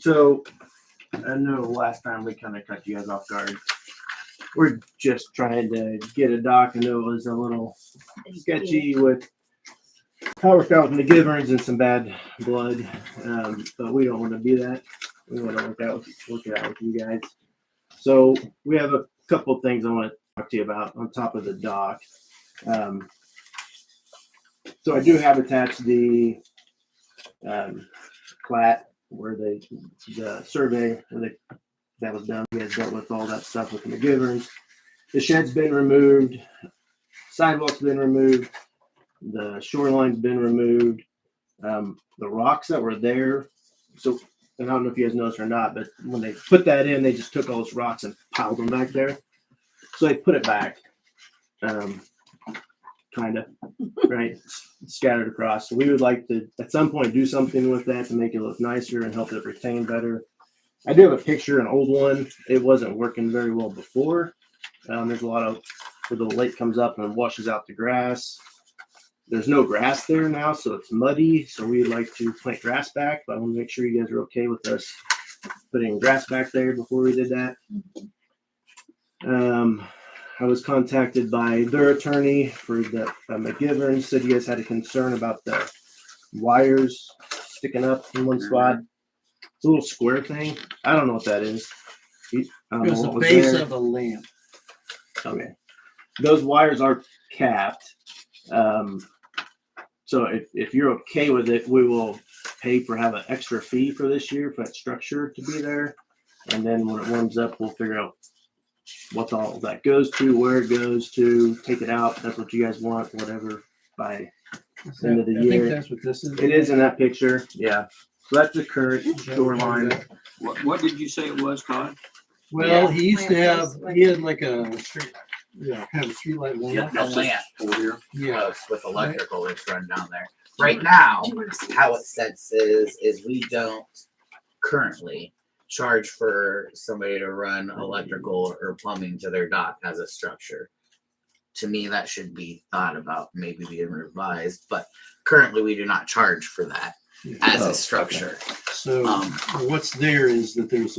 So I know last time we kind of cut you guys off guard. We're just trying to get a dock. I know it was a little sketchy with how it worked out with the McGiverns and some bad blood, but we don't want to be that. We want to work it out with you guys. So we have a couple of things I want to talk to you about on top of the dock. So I do have attached the plat where the survey where that was done. We had dealt with all that stuff with the McGiverns. The shed's been removed, sidewalk's been removed, the shoreline's been removed. The rocks that were there, so and I don't know if you guys noticed or not, but when they put that in, they just took all those rocks and piled them back there. So they put it back, kind of, right, scattered across. So we would like to, at some point, do something with that to make it look nicer and help it retain better. I do have a picture, an old one. It wasn't working very well before. There's a lot of, where the lake comes up and washes out the grass. There's no grass there now, so it's muddy. So we'd like to plant grass back, but I want to make sure you guys are okay with us putting grass back there before we did that. I was contacted by their attorney for the McGivern, said you guys had a concern about the wires sticking up in one spot. It's a little square thing. I don't know what that is. It was the base of a lamp. Okay. Those wires are capped. So if you're okay with it, we will pay for have an extra fee for this year for that structure to be there. And then when it warms up, we'll figure out what all that goes to, where it goes to, take it out. That's what you guys want, whatever, by the end of the year. I think that's what this is. It is in that picture. Yeah. So that's the current shoreline. What did you say it was, Todd? Well, he used to have, he had like a street, kind of a street light lamp. A lamp. Yeah. With electrical that's run down there. Right now, how it sets is we don't currently charge for somebody to run electrical or plumbing to their dock as a structure. To me, that should be thought about, maybe being revised, but currently we do not charge for that as a structure. So what's there is that there's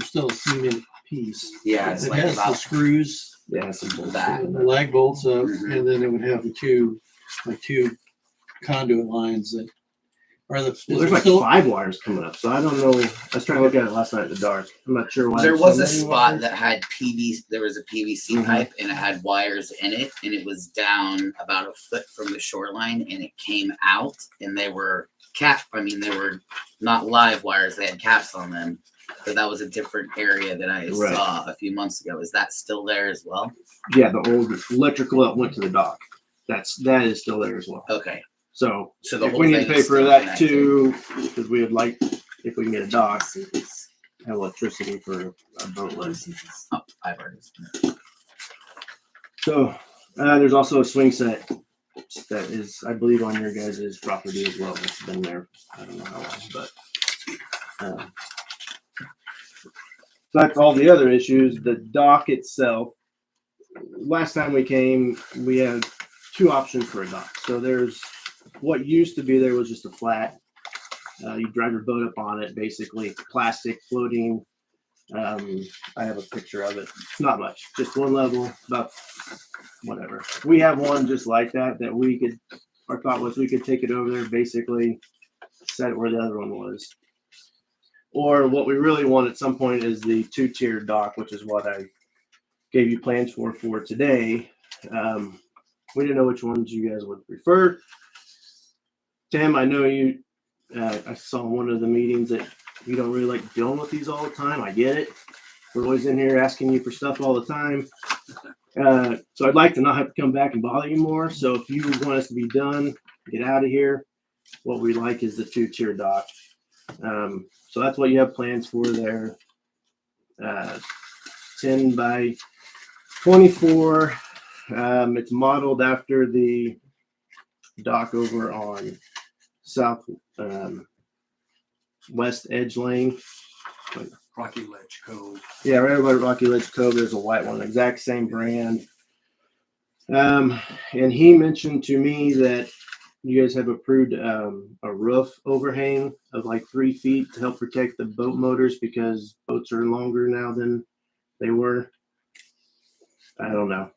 still a cement piece. Yeah, it's it like has the screws, Yeah, some that. the lag bolts up, and then it would have the two conduit lines that are the. Well, there's like 5 wires coming up, so I don't know. I was trying to look at it last night in the dark. I'm not sure why. There was a so spot that had PVC. There was a PVC pipe, and it had wires in it, and it was down about a foot from the shoreline, and it came out, and they were cap. I mean, they were not live wires; they had caps on them. But that was a different area that I saw a few months ago. Is that still there as well? Yeah, the old electrical that went to the dock. That is still there as well. Okay. So the if whole we need to thing pay is for still that connected. too, because we would like, if we can get a dock, have electricity for a boat lift. Oh, I've heard it. So there's also a swing set that is, I believe, on your guys' property as well. It's been there, I don't know how long, but so that's all the other issues. The dock itself. Last time we came, we had 2 options for a dock. So there's what used to be there was just a flat. You drive your boat up on it, basically plastic floating. I have a picture of it. It's not much, just one level, about whatever. We have one just like that we could. Our thought was we could take it over there, basically set it where the other one was. Or what we really want at some point is the 2-tiered dock, which is what I gave you plans for today. We didn't know which ones you guys would prefer. Tim, I know you, I saw in one of the meetings that you don't really like dealing with these all the time. I get it. We're always in here asking you for stuff all the time. So I'd like to not have to come back and bother you more. So if you want us to be done, get out of here. What we like is the 2-tier dock. So that's what you have plans for there. 10 by 24. It's modeled after the dock over on South West Edge Lane. Rocky Ledge Cove. Yeah, right over at Rocky Ledge Cove. There's a white one, exact same brand. And he mentioned to me that you guys have approved a roof overhang of like 3 feet to help protect the boat motors because boats are longer now than they were. I don't know.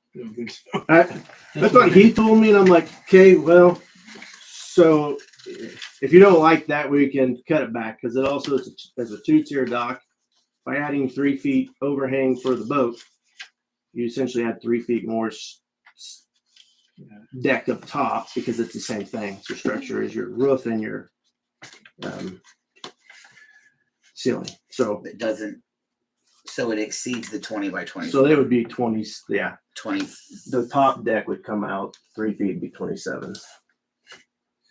That's what he told me, and I'm like, okay, well, so if you don't like that, we can cut it back because it also is a 2-tier dock. By adding 3 feet overhang for the boat, you essentially add 3 feet more deck up top because it's the same thing. It's your structure is your roof and your ceiling. So It doesn't, so it exceeds the 20 by 20. so they would be 20. Yeah, 20. the top deck would come out 3 feet, be 27.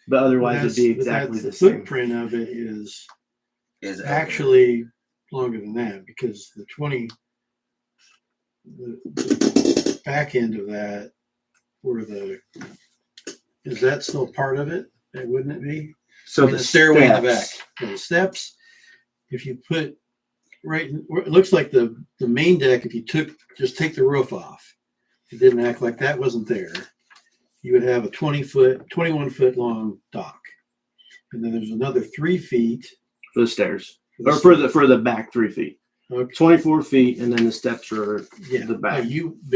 But otherwise, it'd be exactly the same. Footprint of it is Is actually longer than that because the back end of that, where is that still part of it? Wouldn't it be? So the stairway in the back, the steps. If you put it looks like the main deck. If you just take the roof off, it didn't act like that wasn't there. You would have a 21 foot long dock, and then there's another 3 feet for the stairs, or for the back 3 feet. Okay. 24 feet, and then the steps are the back. But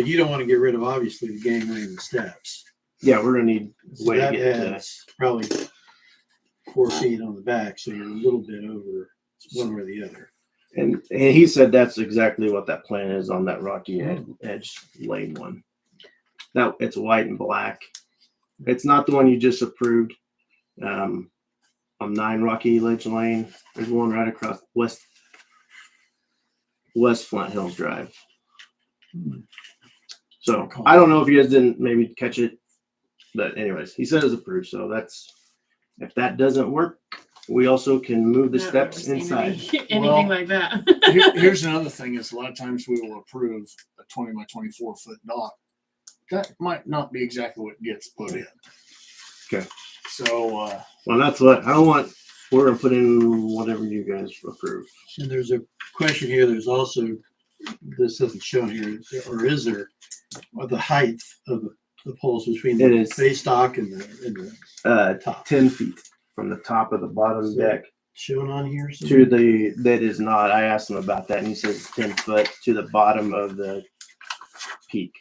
you don't want to get rid of obviously the gangway and the steps. Yeah, we're gonna need a So way to that get to adds probably 4 feet on the back, so you're a little bit over one or the other. And he said that's exactly what that plan is on that rocky edge lane one. Now it's white and black. It's not the one you just approved. On 9 Rocky Ledge Lane, there's one right across West Flint Hills Drive. So I don't know if you guys didn't maybe catch it, but anyways, he said it's approved. So that's if that doesn't work, we also can move the steps inside. Anything like that. Here's another thing is a lot of times we will approve a 20 by 24 foot dock. That might not be exactly what gets put in. Okay. So, Well, that's what I don't want. We're gonna put in whatever you guys approve. And there's a question here. There's also, this isn't shown here, or is there, the height of the poles between It the is. base dock and the top 10 feet from the top of the bottom So- deck shown on here? somewhere? that is not. I asked him about that, and he says 10 foot to the bottom of the peak.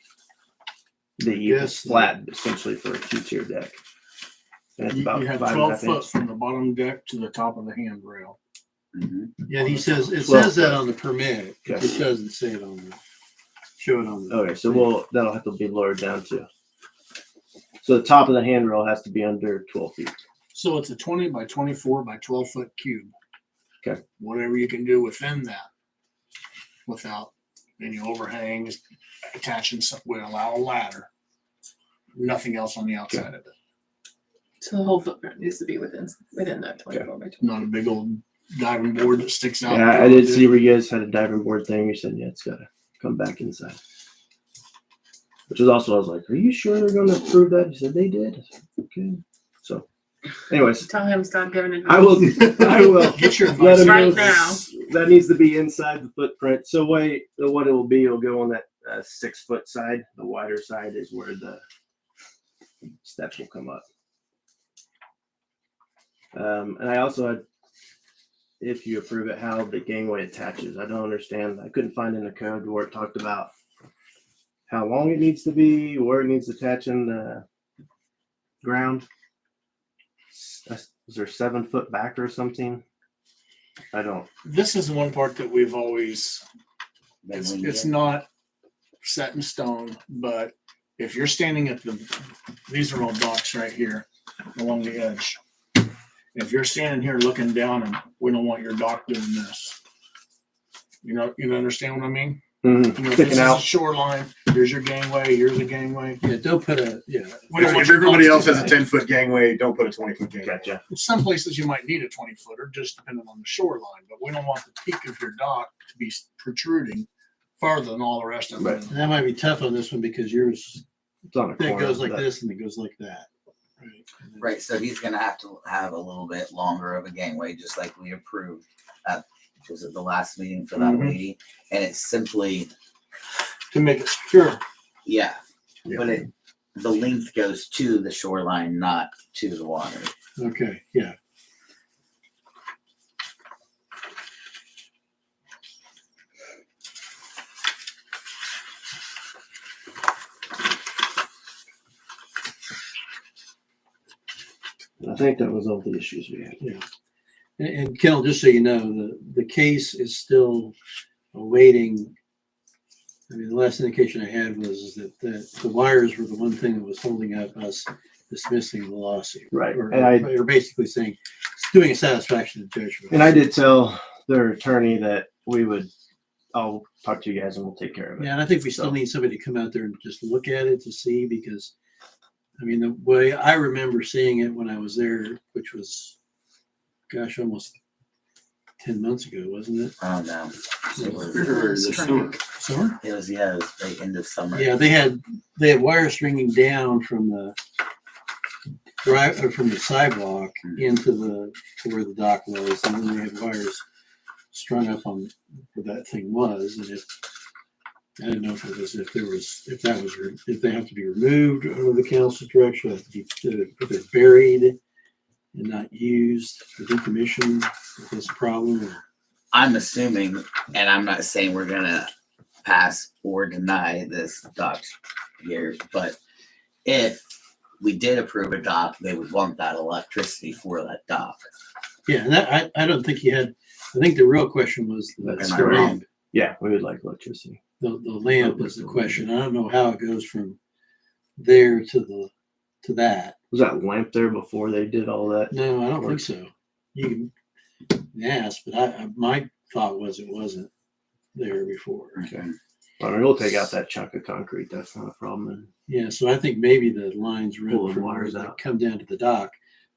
Guess Flat essentially for a 2-tier deck. And it's you about have 5.5 12 foot inches. from the bottom deck to the top of the handrail. Mhm. Yeah, he says, it 12 says that foot. on the permit. It Okay. just doesn't say it on show it on the. Okay, so that'll have to be lowered down too. So the top of the handrail has to be under 12 feet. So it's a 20 by 24 by 12 foot cube. Okay. Whatever you can do within that without any overhangs, attaching some, would allow a ladder. Nothing else on the outside of it. So the whole footprint needs to be within that 24 by 20. Not a big old diving board that sticks out. Yeah, I did see where you guys had a diving board thing. You said, yeah, it's got to come back inside. Which is also, I was like, are you sure they're going to approve that? He said they did. I said, okay. So, anyways, Tell him stop giving advice. I will Get your let advice him Right know now. that needs to be inside the footprint. So what it will be, it'll go on that 6 foot side. The wider side is where the steps will come up. And I also had, if you approve it, how the gangway attaches. I don't understand. I couldn't find in the code where it talked about how long it needs to be, where it needs to attach in the ground. Is there 7 foot back or something? I don't. This is the one part that we've always, it's It's not set in stone, but if you're standing at these are all docks right here along the edge. If you're standing here looking down and we don't want your dock doing this. You understand what I mean? Mhm. You know, if this Sticking is a out. shoreline, here's your gangway, here's a gangway. Yeah, don't put a, We don't If want your everybody else docks has to a do 10-foot gangway, don't put a 20-foot gangway. Gotcha. that. Some places you might need a 20 footer just depending on the shoreline, but we don't want the peak of your dock to be protruding farther than all the rest of Right. it. and that might be tough on this one because yours, It's on a it corner. goes like but- this and it goes like that. Right. And then- Right, so he's gonna have to have a little bit longer of a gangway, just like we approved at, was it the last meeting for that Mhm. lady? And it's simply, To make it secure. yeah, Yeah. but the length goes to the shoreline, not to the water. Okay, yeah. I think that was all the issues we had. Yeah. And Kel, just so you know, the case is still awaiting. I mean, the last indication I had was that the wires were the one thing that was holding up us dismissing the lawsuit. Right. Or, And or basically saying it's doing a satisfaction of judgment. And I did tell their attorney that I'll talk to you guys and we'll take care of it. Yeah, and I think we still need somebody to come out there and just look at it to see, because I mean, the way I remember seeing it when I was there, which was, gosh, almost 10 months ago, wasn't it? Oh no. Summer? It was right end of summer. Yeah, they had wires stringing down from the from the sidewalk to where the dock was, and then they had wires strung up on where that thing was, and I didn't know if they have to be removed under the council's direction, if they're buried and not used or decommissioned, if that's a problem. I'm assuming, and I'm not saying we're gonna pass or deny this dock here, but if we did approve a dock, they would want that electricity for that dock. Yeah, and that, I don't think he had. I think the real question was the Am I wrong? lamp. Yeah, we would like electricity. The lamp is the question. I don't know how it goes from there to that. Was that lamp there before they did all that? No, I don't think so. You can ask, but my thought was it wasn't there before. Okay. I mean, we'll take out that chunk of concrete. That's not a problem. And Yeah, so I think maybe the lines run Pulling from wires wires out. come down to the dock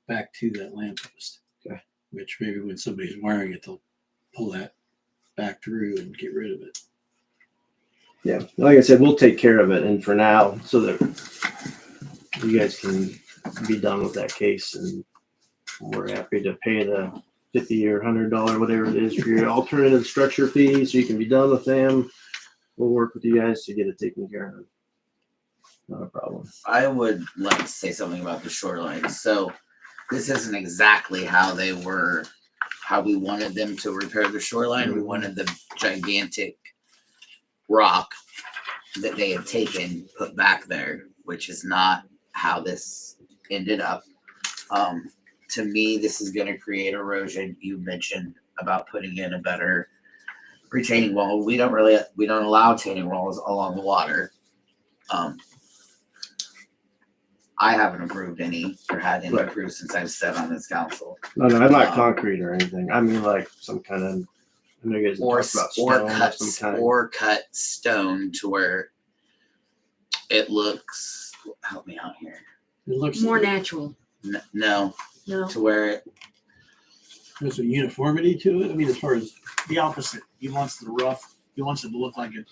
back to that lamppost. Okay. Which maybe when somebody's wiring it, they'll pull that back through and get rid of it. yeah, like I said, we'll take care of it. And for now, so that you guys can be done with that case, and we're happy to pay the $50 or $100, whatever it is, for your alternative structure fee, so you can be done with them. We'll work with you guys to get it taken care of. Not a problem. I would like to say something about the shoreline. So this isn't exactly how we wanted them to repair the shoreline. We wanted the gigantic rock that they had taken, put back there, which is not how this ended up. To me, this is going to create erosion. You mentioned about putting in a better retaining wall. We don't allow retaining walls along the water. I haven't approved any or had any Right. approved since I've sat on this council. No, I'm not concrete or anything. I mean, like some kind of. I know you guys Or talked about stone or some kind. cut stone to where it looks. Help me out here. It looks More like natural. No, No. to where there's a uniformity to it. I mean, as far as The opposite. He wants the rough. He wants it to look like it.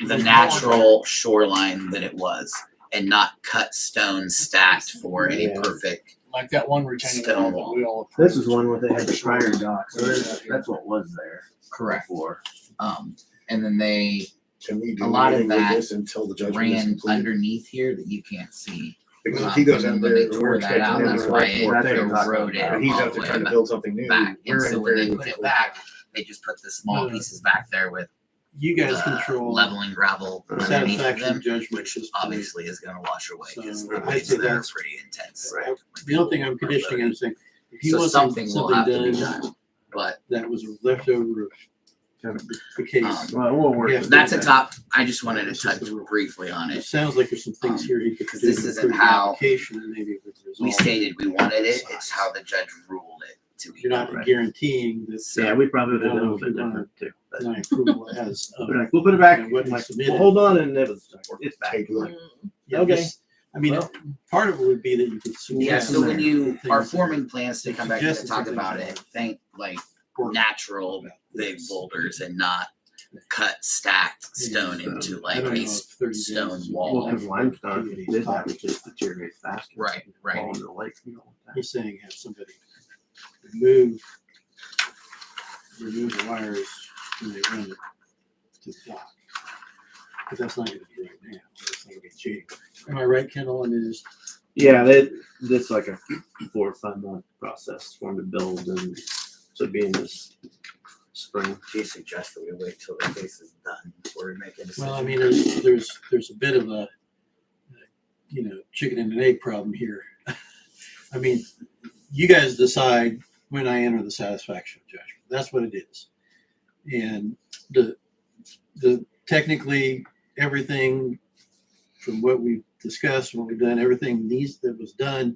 the natural shoreline that it was, and not cut stone stacked for a Yeah. perfect. Like that one retaining Stone wall wall. that we all. This is one where they had the prior dock. So that's what was there. Correct. Before. And then they Can we do A lot of anything with that this until the judgment is ran complete? underneath here that you can't see. Because if he goes and out when there, they we're tore that out, expecting him that's to why write it more things. eroded And he's all out the there way trying to build something new. back. And We're so when they very put it difficult. back, they just put the small pieces back there with you guys the control leveling gravel underneath of satisfaction them, judgment. which obviously is going to wash away So, because I'd the waves say there are that's- pretty intense. The only thing I'm conditioning, I'm saying, if you So want something will have to be done done. But that was left over of the case. Well, we'll work. Yeah. with that's you a guys. top. I just wanted to touch briefly on It it. sounds like there's some things here he could do. this to isn't improve the how application and maybe we can We resolve it. stated we wanted it. It's how the judge ruled it to be You're done. not guaranteeing that. Yeah, we probably would have been a little If you bit wanna- different too. But My approval as. we're like, we'll put it back. And what he Like, submitted. well, hold on, and it's back. Take it. Yeah, Okay. this- I mean, Well. part of it would be that you could. Yeah, suggest so when you things are that- forming plans to come back and Suggested talk some about things it, that think like work natural about big this. boulders and not cut stacked stone Yeah, into I like don't a know if 30 stone days is wall. Well, because limestone, if you did that, it just deteriorates faster. Right, right. Fall into the lake, you know, with that. He's saying have somebody remove the wires when they run it to the dock. But that's not gonna be right now. That's not gonna be January. Am I right, Kendall? And it is, Yeah, that's like a 4 or 5 month process for them to build, and so it'd be in this spring. Do you suggest that we wait till the case is done before we make a decision? well, I mean, there's a bit of a, chicken and an egg problem here. I mean, you guys decide when I enter the satisfaction of judgment. That's what it is. And the technically everything from what we've discussed, what we've done, everything that was done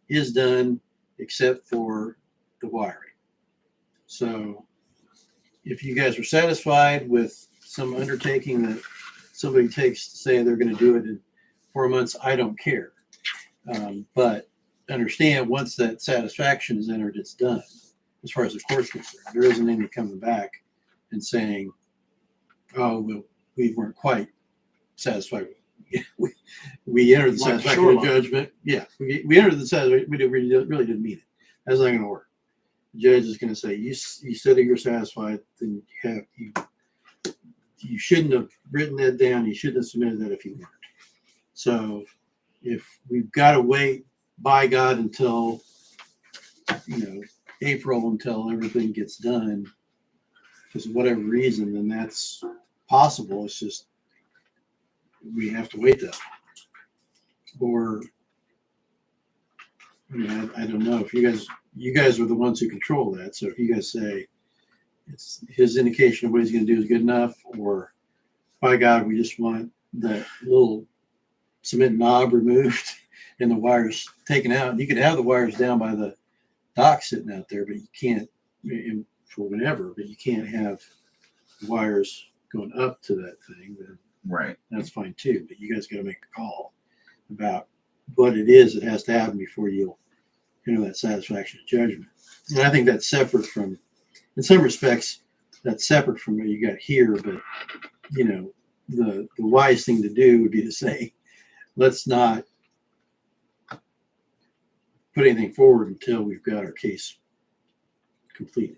is done except for the wiring. So if you guys are satisfied with some undertaking that somebody takes to say they're going to do it in 4 months, I don't care. But understand once that satisfaction is entered, it's done. As far as the court's concerned, there isn't any coming back and saying, "Oh, well, we weren't quite satisfied." We entered the Like satisfaction shoreline. of judgment. Yeah, we entered the satisfaction. We really didn't mean it. That's not going to work. The judge is going to say, "You said that you're satisfied. Then you shouldn't have written that down. You shouldn't have submitted that if you weren't." So, if we've got to wait, by God, until April until everything gets done, because of whatever reason, then that's possible. It's just we have to wait that. Or I mean, I don't know if you guys are the ones who control that. So if you guys say it's his indication of what he's going to do is good enough, or by God, we just want that little cement knob removed and the wires taken out. You could have the wires down by the dock sitting out there, but you can't for whenever. But you can't have wires going up to that thing. Then Right. that's fine too. But you guys got to make a call about what it is that has to happen before you'll that satisfaction of judgment. And I think that's separate from, in some respects, that's separate from what you got here. But the wise thing to do would be to say, let's not put anything forward until we've got our case completed,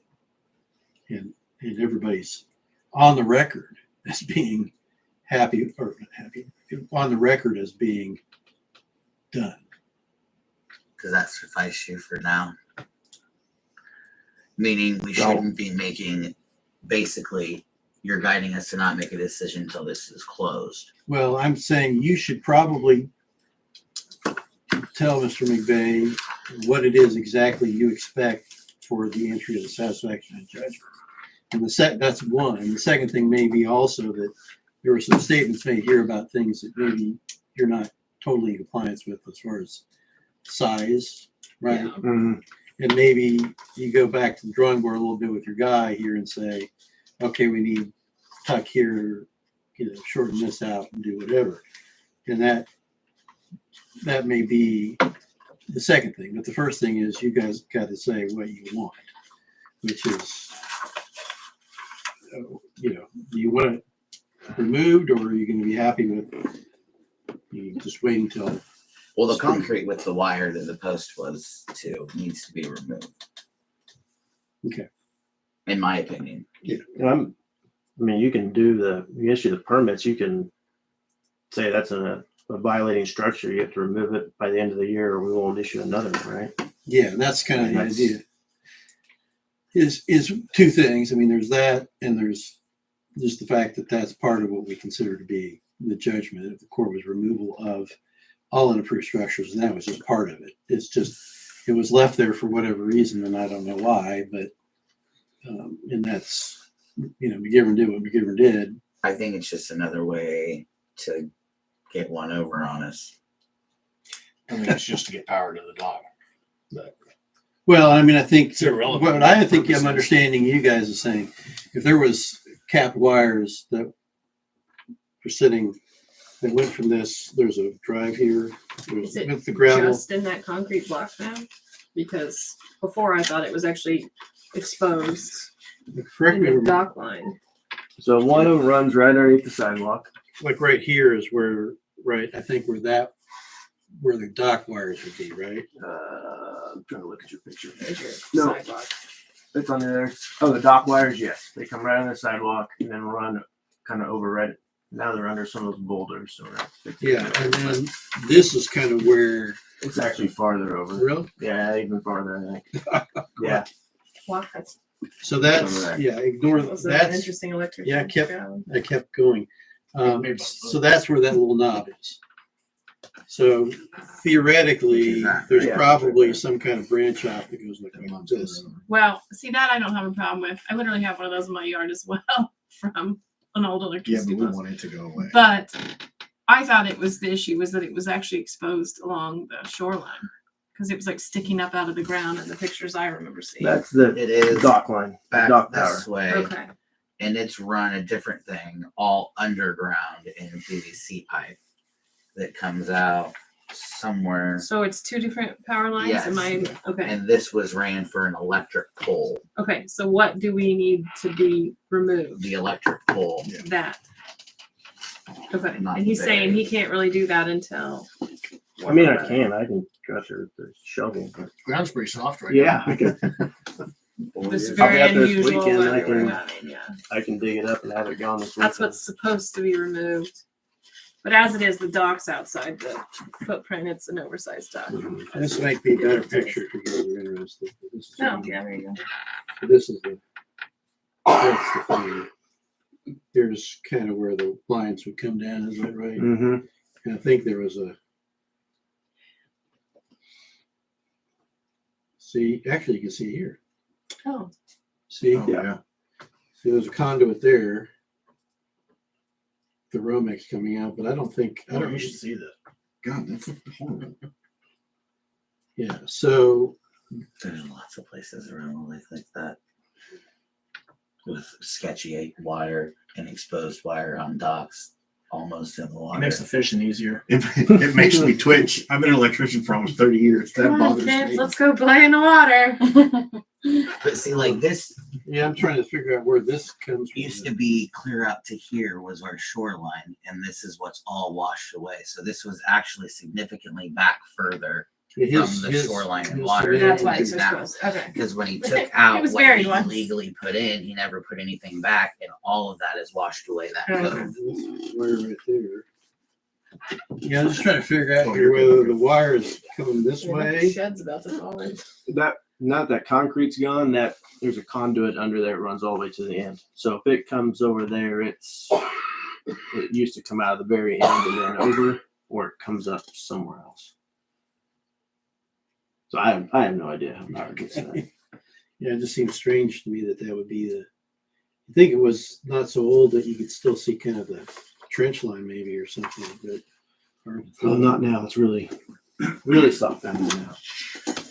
and everybody's on the record as being happy, or not happy, on the record as being done. Does that suffice you for now? Meaning we shouldn't be making, basically, you're guiding us to not make a decision until this is closed. Well, I'm saying you should probably tell Mr. McVeigh what it is exactly you expect for the entry of the satisfaction of judgment. And that's one. And the second thing may be also that there were some statements made here about things that maybe you're not totally in compliance with as far as size, right? Yeah. Mhm. And maybe you go back to the drawing board a little bit with your guy here and say, okay, we need tuck here, shorten this out and do whatever. And that may be the second thing. But the first thing is you guys got to say what you want, which is, do you want it removed, or are you going to be happy with you just wait until? Well, the concrete with the wire that the post was to needs to be removed. Okay. In my opinion. I mean, you can issue the permits. You can say that's a violating structure. You have to remove it by the end of the year, or we won't issue another one, right? Yeah, and that's kind of the That's- idea. Is two things. I mean, there's that, and there's just the fact that that's part of what we consider to be the judgment of the court was removal of all unapproved structures, and that was just part of it. It was left there for whatever reason, and I don't know why, but and that's McGivern did what McGivern did. I think it's just another way to get one over on us. I mean, it's just to get power to the dock. Well, I mean, I think It's irrelevant. what I think Purposes. I'm understanding you guys is saying, if there was capped wires that were sitting, that went from this, there's a drive here, there's Is it with the gravel. just in that concrete block now? Because before I thought it was actually exposed Correct in me if the I'm wrong. dock line. So one of them runs right underneath the sidewalk. Like right here is where, right, I think where the dock wires would be, right? I'm trying to look at your picture. There's your No. sidewalk. It's on there. Oh, the dock wires, yes. They come right on the sidewalk and then run kind of over right Now they're under some of those boulders, so we're gonna fix it. Yeah, and then this is kind of where, It's actually farther over. really? Yeah, even farther, I think. Yeah. Wow, that's So that's, Correct. yeah, ignore, was an that's, interesting electrician. yeah, kept- job. I kept going. So that's where that little knob is. So theoretically, there's Yeah. probably some kind of branch off that goes like this. Well, see that I don't have a problem with. I literally have one of those in my yard as well from an old Yeah, electricity but we post. want it to go away. But I thought it was the issue was that it was actually exposed along the shoreline because it was like sticking up out of the ground in the pictures I remember seeing. That's the It is dock line, the back dock tower. this way, Okay. and it's run a different thing all underground in PVC pipe that comes out somewhere. So it's two different power lines? Yes. Am I okay. And this was ran for an electric pole. Okay. So what do we need to be removed? The electric pole. That. Okay. Not And he's very. saying he can't really do that until I mean, I can stretch her with the shovel, but Ground's pretty soft right yeah, I can, this I'll very be out there this unusual weekend, weather I we're can- having, yeah. I can dig it up and have it gone this That's weekend. what's supposed to be removed. But as it is, the dock's outside the footprint. It's an oversized dock. Mhm. This might be a better picture if you guys are interested. This is, Oh, yeah, there you go. this is the, that's the thing. Here's kind of where the lines would come down, is that right? Mhm. And I think there was a. See, actually, you can see here. Oh, See, Oh, Yeah. yeah. see, there's a conduit there. The Romex coming out, but I don't think, I Oh, don't, you should see that. God, that's horrible. yeah, so, There's lots of places around the lake like that. With sketchy wire and exposed wire on docks almost in the It water. makes the fishing easier. It makes me twitch. I've been an electrician for almost 30 years. That come on, bothers kids, me. let's go play in the water. But see, like this yeah, I'm trying to figure out where this comes from. used to be clear out to here was our shoreline, and this is what's all washed away. So this was actually significantly back further Yeah, from the shoreline and water. cement That's why is it's so now. gross. Okay. Because when he took out was what buried he once. legally put in, he never put anything back, and all of that is washed away. That Okay. code. Wire right there. Yeah, I'm just trying to figure out Oh, here you're good, whether you're the wire is coming this Yeah, the way. shed's about to fall in. That not that concrete's gone. That there's a conduit under there that runs all the way to the end. So if it comes over there, it used to come out of the very end and then over, or it comes up somewhere else. So I have no idea how power gets to that. Yeah, it just seems strange to me that that would be the. I think it was not so old that you could still see kind of the trench line maybe or something, but. Well, not now. It's really, really soft down there now.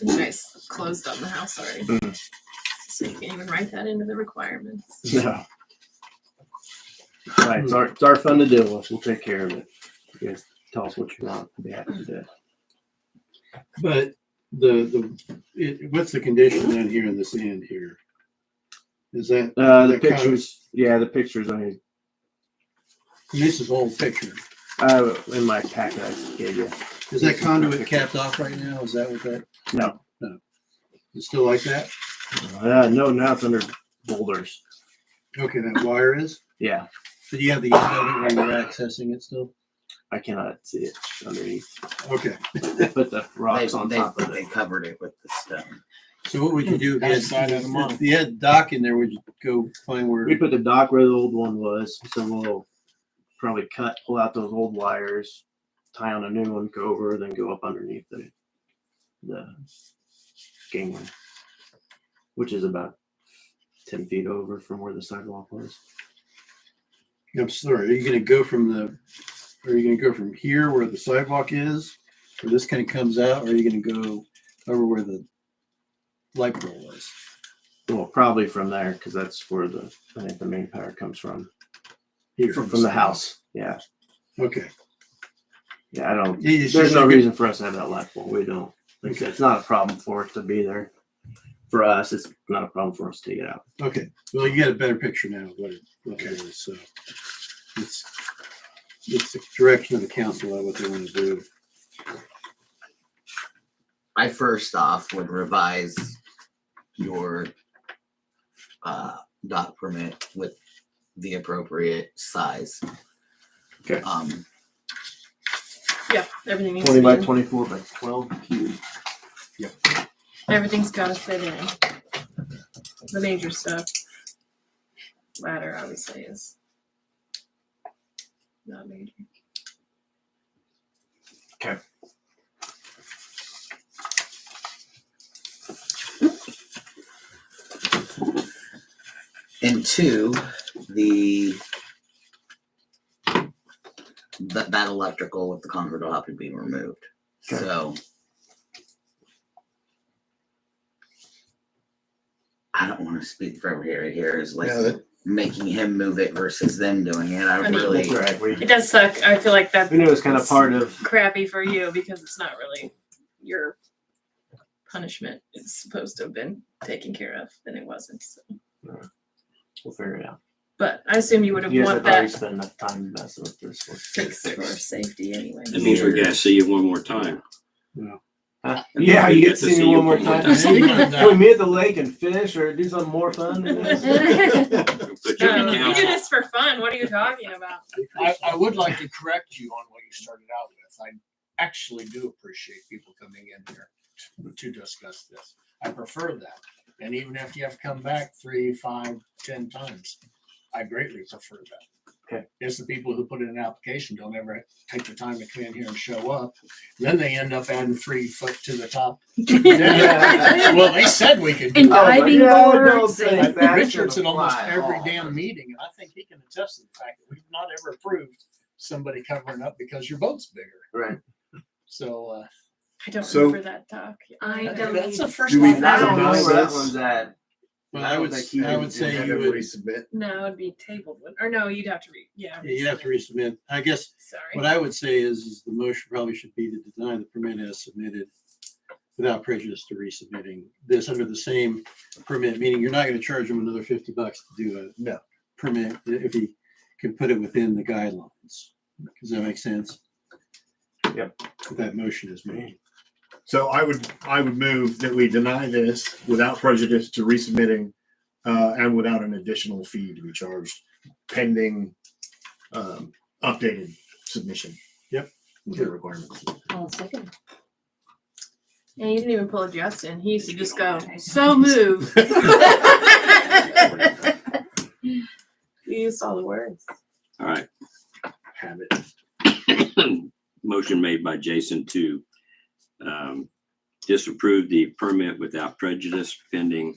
You guys closed on the house already. Mhm. So you can't even write that into the requirements. No. Right, it's our fun to deal with. We'll take care of it. You guys tell us what you want. We'll be happy to do it. But what's the condition down here in this end here? Is that, The that kind of- pictures, yeah, the pictures on this is old picture. in my packet I gave you. Is that conduit capped off right now? Is that what that, No, it's still like that? no, now it's under boulders. Okay, that wire is? Yeah, So you have the end of it when you're accessing it still? I cannot see it underneath. Okay. They put the rocks on top of They it. covered it with the stone. So what would you do Got a side of the month. if you had dock in there? Would you go find where? We put the dock where the old one was, so we'll probably pull out those old wires, tie on a new one, go over, then go up underneath the gangway, which is about 10 feet over from where the sidewalk was. I'm sorry. Are you going to go from here where the sidewalk is, where this kind of comes out, or are you going to go over where the light pole was? Well, probably from there, because that's where I think the main power comes from. Here. From the house. Yeah. Okay. Yeah, I don't. Yeah, it's There's just no like a- reason for us to have that light pole. We don't. Like I said, it's not a problem for it to be there. For us, it's not a problem for us to take it out. Okay. Well, you got a better picture now of what it is. So it's the direction of the council on what they want to do. I first off would revise your dock permit with the appropriate size. Okay. Yeah, everything needs 20 to by be in. 24 by 12 cube. Everything's gotta fit in. The major stuff. Ladder obviously is not major. And two, that electrical with the concrete will have to be removed. Okay. So I don't want to speak for everybody here is like Yeah, that- making him move it versus them doing it. I I mean, really That's all right. We It does suck. I feel like that knew it was kind of part of. crappy for you because it's not really your punishment. It's supposed to have been taken care of, and it wasn't. So. We'll figure it out. But I assume you would have You guys want have already that spent enough time messing with this one. fixed for safety anyway. That means we gotta see you one more time. Huh? Yeah, you get to see me one more time. time. Can we meet at the lake and fish or do something more fun than this? Put you on No, the you do council. this for fun. What are you talking about? I would like to correct you on what you started out with. I actually do appreciate people coming in here to discuss this. I prefer that. And even if you have to come back 3, 5, 10 times, I greatly prefer that. Okay. It's the people who put in an application don't ever take the time to come in here and show up. Then they end up adding 3 foot to the top. Well, they said we could do And that. diving don't boards say and- that's Richard's at gonna almost fly every off. damn meeting, and I think he can attest to the fact that we've not ever approved somebody covering up because your boat's bigger. Right. So I don't So- remember that talk. I Yeah. don't that's the either. first Do we one. I don't know Deny where that this? one's at. Well, I I don't would, think he I would would say Have you him would, resubmit. No, it'd be tabled. Or no, you'd have to you'd have to resubmit. I guess Sorry. what I would say is the motion probably should be to deny the permit as submitted without prejudice to resubmitting this under the same permit, meaning you're not gonna charge him another $50 to do a No. permit if he can put it within the guidelines. Does that make sense? Yep. That motion is made. So I would move that we deny this without prejudice to resubmitting, and without an additional fee to be charged pending, updated submission. Yep. With the requirements. I'll second. And you didn't even pull a Justin. He used to just go, so move. He used all the words. All right. Have it. Motion made by Jason to disapprove the permit without prejudice pending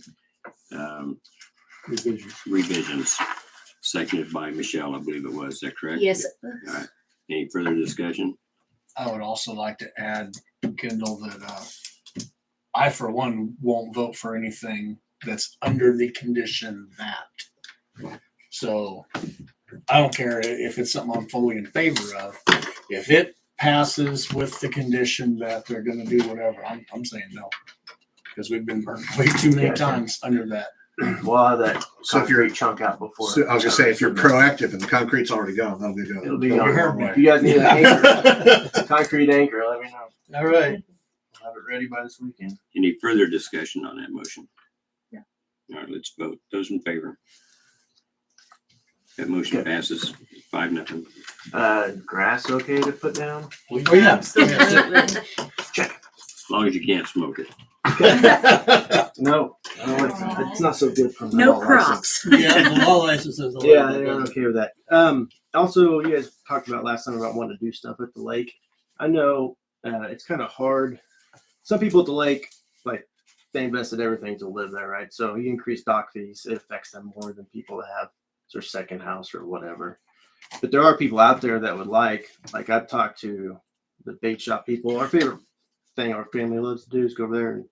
Revision. revisions. Seconded by Michelle, I believe it was. Is that correct? Yes. All right. Any further discussion? I would also like to add, Kendall, that I, for one, won't vote for anything that's under the condition that. So I don't care if it's something I'm fully in favor of. If it passes with the condition that they're gonna do whatever, I'm saying no. Because we've been burned way too many Yeah, times under that. We'll have that So if you're- concrete chunk out before. So I was gonna say, if you're proactive and the concrete's already gone, that'll be good. It'll be You on. heard me. If you guys need an anchor, concrete anchor, let me know. All right. I'll have it ready by this weekend. Any further discussion on that motion? Yeah. All right, let's vote. Those in favor? That motion passes 5-0. Grass okay to put down? Oh, yeah. Absolutely. As long as you can't smoke it. No, it's not so good from the No law crops. Yeah, the law license says. a Yeah, lot they're about okay with that. Also, you guys talked about last time about wanting to do stuff at the lake. I know it's kind of hard. Some people at the lake, like, they invested everything to live there, right? So you increase dock fees, it affects them more than people that have their second house or whatever. But there are people out there that would like I've talked to the bait shop people. Our favorite thing our family loves to do is go over there and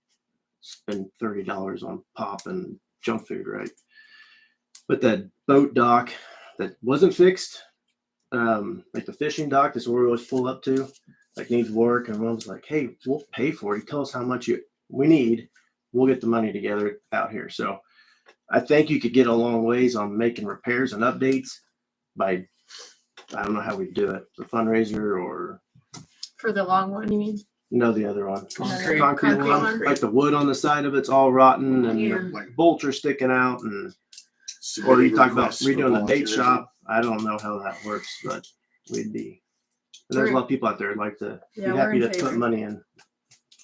spend $30 on pop and junk food, right? But that boat dock that wasn't fixed, like the fishing dock, that's where we always pull up to, like needs work. And Mom's like, hey, we'll pay for it. You tell us how much we need. We'll get the money together out here. So I think you could get a long ways on making repairs and updates by, I don't know how we do it, the fundraiser or For the long one, you mean? no, the other one. Concrete. Concrete Concrete one. one. Like the wood on the side of it's all rotten and Yeah. the bolts are sticking out or you talk about redoing the bait shop. I don't know how that works, but we'd be. And there's a lot of people out there who'd like to be Yeah, we're happy in to put favor. money in.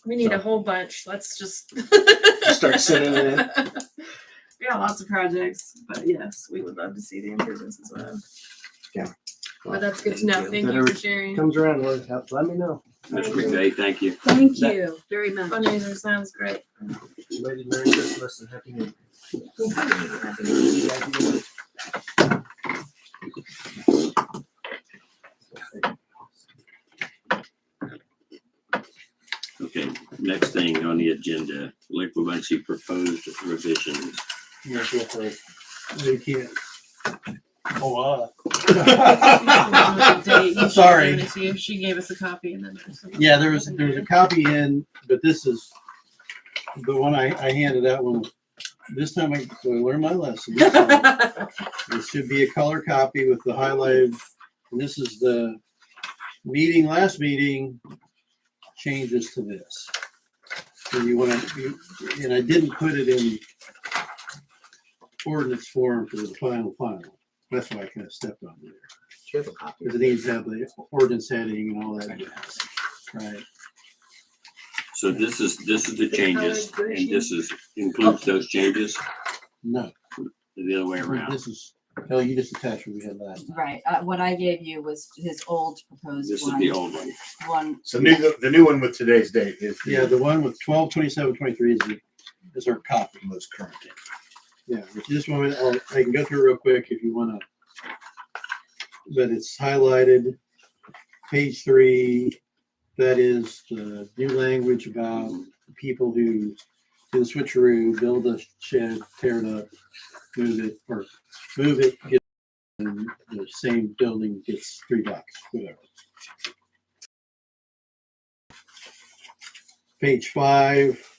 We need So. a whole bunch. Let's just Start sending it in. We got lots of projects, but yes, we would love to see the improvements as well. Yeah. But that's good to know. If Thank that you ever for sharing. comes around, let me know. Mr. McVeigh, thank you. Thank That- you very much. Fundraiser sounds great. Ladies, Merry Christmas and Happy New Year. Okay, next thing on the agenda, liquid Muncie proposed revisions. Yes, real quick. They can't. Oh, Sorry. She gave us a copy and then there's some. Yeah, there was a copy in, but this is the one I handed out when, this time I learned my lesson. So this should be a color copy with the highlighted, and this is the last meeting changes to this. And you want to, and I didn't put it in ordinance form for the final. That's why I kind of stepped on there. Do you have a copy? Because it needs to have the ordinance heading and all that jazz. Right. So this is the changes, and this includes those changes, No, the other way around. this is, oh, you just attached what we had last time. Right, what I gave you was his old proposed This is one. the old one. One, So the new one with today's date is Yeah, the one with 12/27/23 is our copy. most current date. Yeah, if you just want me, I can go through real quick if you want to. But it's highlighted, page 3. That is the new language about people who do the switcheroo, build a shed, tear it up, move it, get, and the same building gets $3, whatever. Page 5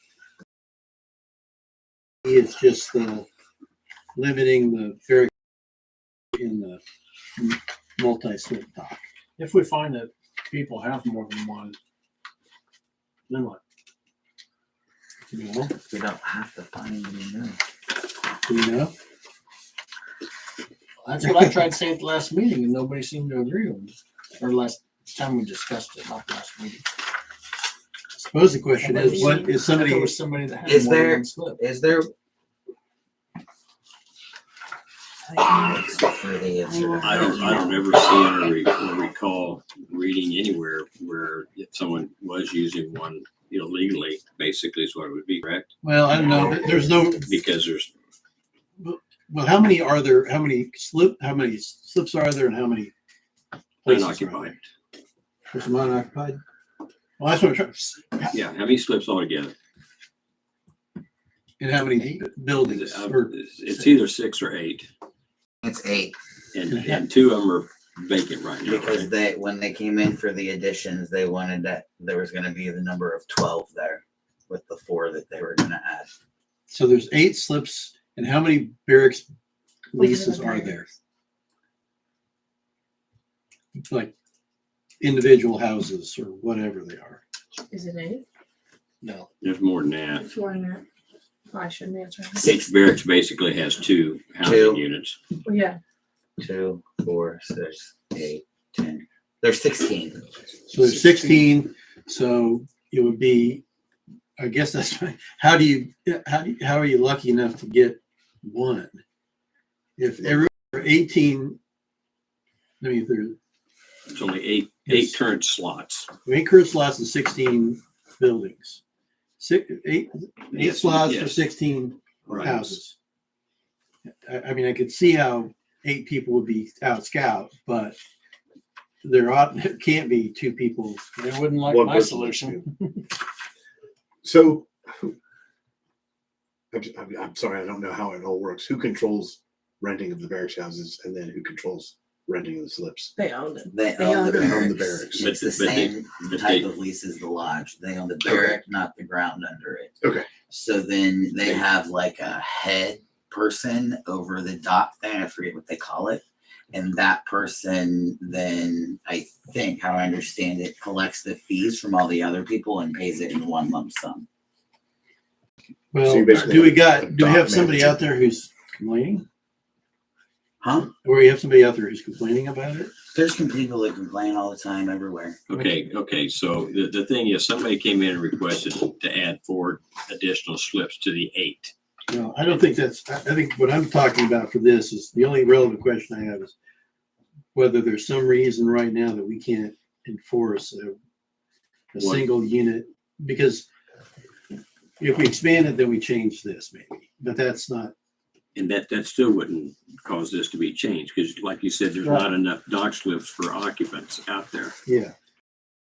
is just the limiting the very in the multi-slip dock. if we find that people have more than one, then what? You know, We don't have to find any new. you know. That's what I tried to say at the last meeting and nobody seemed to agree with me. Or last time we discussed it, not last meeting. I suppose the question is, what is somebody? There was somebody that had Is more than there- one slip. Is there? For the answer. I don't ever see or recall reading anywhere where if someone was using one illegally, basically is what it would be, correct? Well, I don't know. There's no. Because there's, Well, how many are there? How many slips are there, and how many places are unoccupied. there? There's some unoccupied. Well, that's what I'm trying. Yeah, how many slips altogether? And how many buildings? Or, It's either 6 or 8, It's 8 and 2 of them are vacant right now. because when they came in for the additions, they wanted that there was going to be the number of 12 there with the 4 that they were going to add. so there's 8 slips, and how many barracks leases are there? Like individual houses or whatever they are. Is it 8? No. There's more than that. It's more than that. Oh, I shouldn't answer. Each barracks basically has 2 housing 2. units. Well, yeah. 2, 4, 6, 8, 10. There's 16. So there's 16. So it would be, I guess that's how are you lucky enough to get one? If every 18, I mean, if there's It's only 8 Yes. current slots. 8 current slots and 16 buildings. 8 Yes, slots for yes. 16 Right. houses. I mean, I could see how 8 people would be out scout, but there can't be 2 people. They wouldn't like One my person. solution. So I'm sorry, I don't know how it all works. Who controls renting of the barracks houses, and then who controls renting of the slips? They owned it. They They own the own the barracks. barracks. It's the But they- same but type they- of lease as the lodge. They own the barrack, not the ground under it. Okay. So then they have like a head person over the dock thing. I forget what they call it. And that person then, I think, how I understand it, collects the fees from all the other people and pays it in one lump sum. Well, So you basically do we have a have dock somebody manager. out there who's complaining? Huh? Or you have somebody out there who's complaining about it? There's some people that complain all the time everywhere. Okay, so the thing is, somebody came in and requested to add 4 additional slips to the 8. No, I don't think that's, I think what I'm talking about for this is, the only relevant question I have is whether there's some reason right now that we can't enforce a What? single unit, because if we expand it, then we change this maybe, but that's not, And that still wouldn't cause this to be changed, because like you said, there's not enough dock slips for occupants out there. yeah.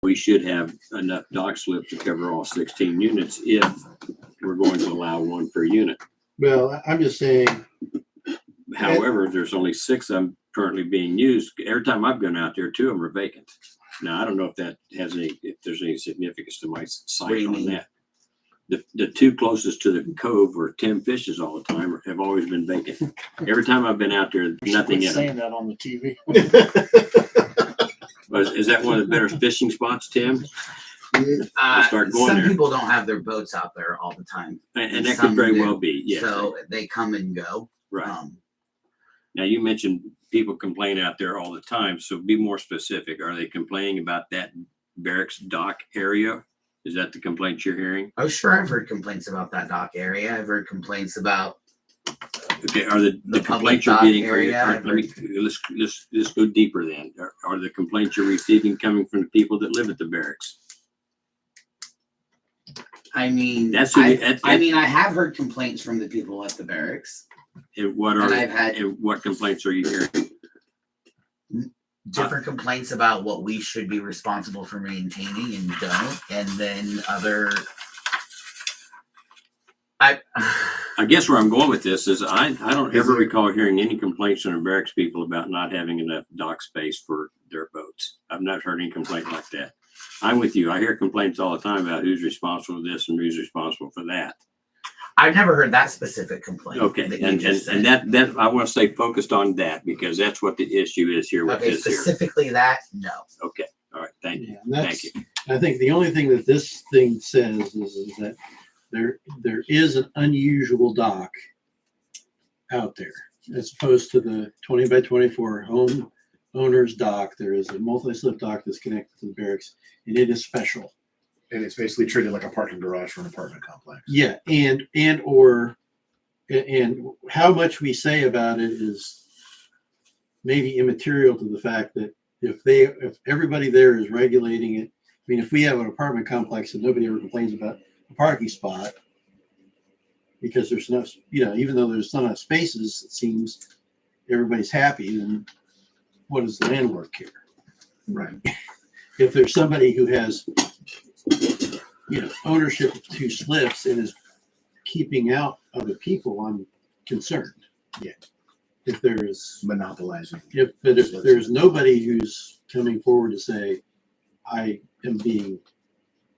We should have enough dock slips to cover all 16 units if we're going to allow 1 per unit. Well, I'm just saying, However, there's only 6 of them currently being used. Every time I've gone out there, 2 of them are vacant. Now, I don't know if that has any, if there's any significance to my What do sight you on mean? that. The 2 closest to the cove where Tim fishes all the time have always been vacant. Every time I've been out there, You should nothing quit in saying them. that on the TV. Is that one of the better fishing spots, Tim? I'll start going Some there. people don't have their boats out there all the time. And that Some could very do. well be, yes. So they come and go. Right. Now, you mentioned people complain out there all the time, so be more specific. Are they complaining about that barracks dock area? Is that the complaint you're hearing? Oh, sure. I've heard complaints about that dock area. I've heard complaints about Okay, are the The complaints public you're dock getting, area, let me, let's go deeper then. Are the complaints you're receiving coming from the people that live at the barracks? I mean, That's who you- I mean, I have heard complaints from the people at the barracks. And what And are, I've had and what complaints are you hearing? different complaints about what we should be responsible for maintaining and don't. And then other, I guess where I'm going with this is I don't ever recall hearing any complaints from the barracks people about not having enough dock space for their boats. I've not heard any complaint like that. I'm with you. I hear complaints all the time about who's responsible for this and who's responsible for that. I've never heard that specific complaint. Okay, that you and just and said. that I want to stay focused on that because that's what the issue is here with Okay, this here. specifically that, no. Okay, all right, thank you, Yeah, and thank that's, you. I think the only thing that this thing says is that there is an unusual dock out there, as opposed to the 20 by 24 home owner's dock. There is a multi-slip dock that's connected to the barracks, and it is special. And it's basically treated like a parking garage for an apartment complex. Yeah, and how much we say about it is maybe immaterial to the fact that if everybody there is regulating it, I mean, if we have an apartment complex and nobody ever complains about a parking spot because there's enough, even though there's not enough spaces, it seems everybody's happy, then what does the landlord care? Right. If there's somebody who has, ownership of 2 slips and is keeping out other people, I'm concerned. Yeah. If there is, Monopolizing. if there's nobody who's coming forward to say, I am being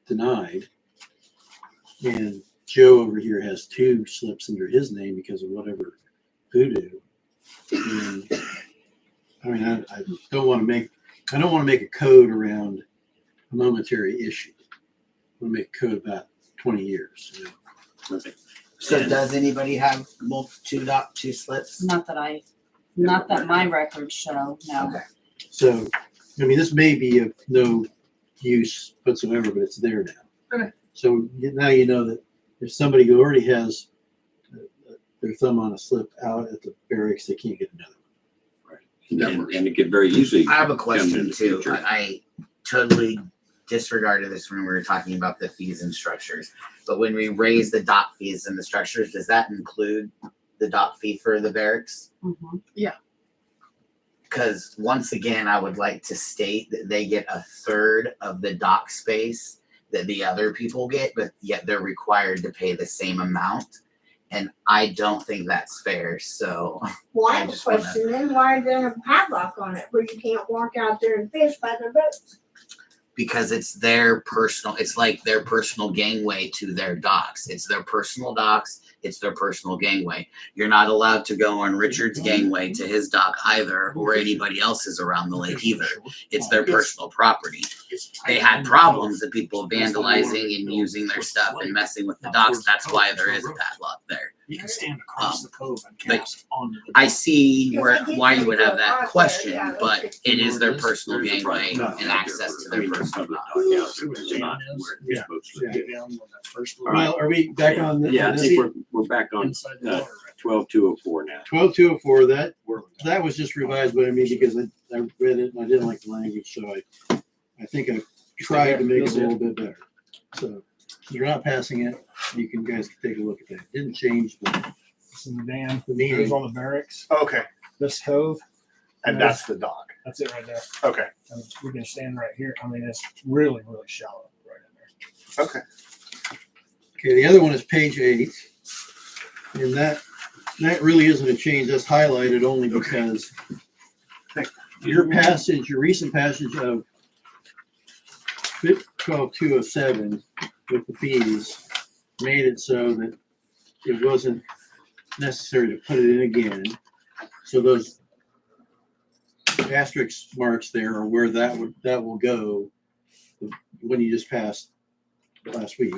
denied, and Joe over here has 2 slips under his name because of whatever voodoo. And, I mean, I don't want to make a code around a momentary issue. I want to make a code about 20 years. Okay. So And- does anybody have two slips? Not that my records show, no. Okay. So, I mean, this may be of no use whatsoever, but it's there now. Okay. So now you know that if somebody who already has their thumb on a slip out at the barracks, they can't get another one. And it could very easily. I have a come in question the too. future. I totally disregarded this when we were talking about the fees and structures. But when we raise the dock fees and the structures, does that include the dock fee for the barracks? Mhm. Because once again, I would like to state that they get a third of the dock space that the other people get, but yet they're required to pay the same amount. And I don't think that's fair. So Well, I I have a just wanna- question then. Why is there a padlock on it where you can't walk out there and fish by their boats? because it's their personal, it's like their personal gangway to their docks. It's their personal docks. it's their personal gangway. You're not allowed to go on Richard's gangway to his dock either, or anybody else's around the lake either. It's their personal property. They had problems of people vandalizing and using their stuff and messing with the docks. That's why there is a padlock there. You can stand across the cove and but cast onto the. I see why you would have that question, but it is their personal gangway and access to their personal dock. It's not where you're Yeah. supposed to be. Get down with that first All right. Well, are we back on the? Yeah, I think we're back on inside the water. 12-204 now. 12-204, that was just revised by me because I read it and I didn't like the language, so I think I tried to make it a little bit better. So you're not passing it. You guys can take a look at that. Didn't change the It's in the dam. the It meaning. goes on the barracks. Okay, This cove, and that's the dock. that's it right there. Okay, And we can stand right here. I mean, it's really, really shallow right in there. okay. Okay, the other one is page 8, and that really isn't a change. That's highlighted only because your recent passage of 12-207 with the fees made it so that it wasn't necessary to put it in again. So those asterisk marks there are where that will go when you just passed last week.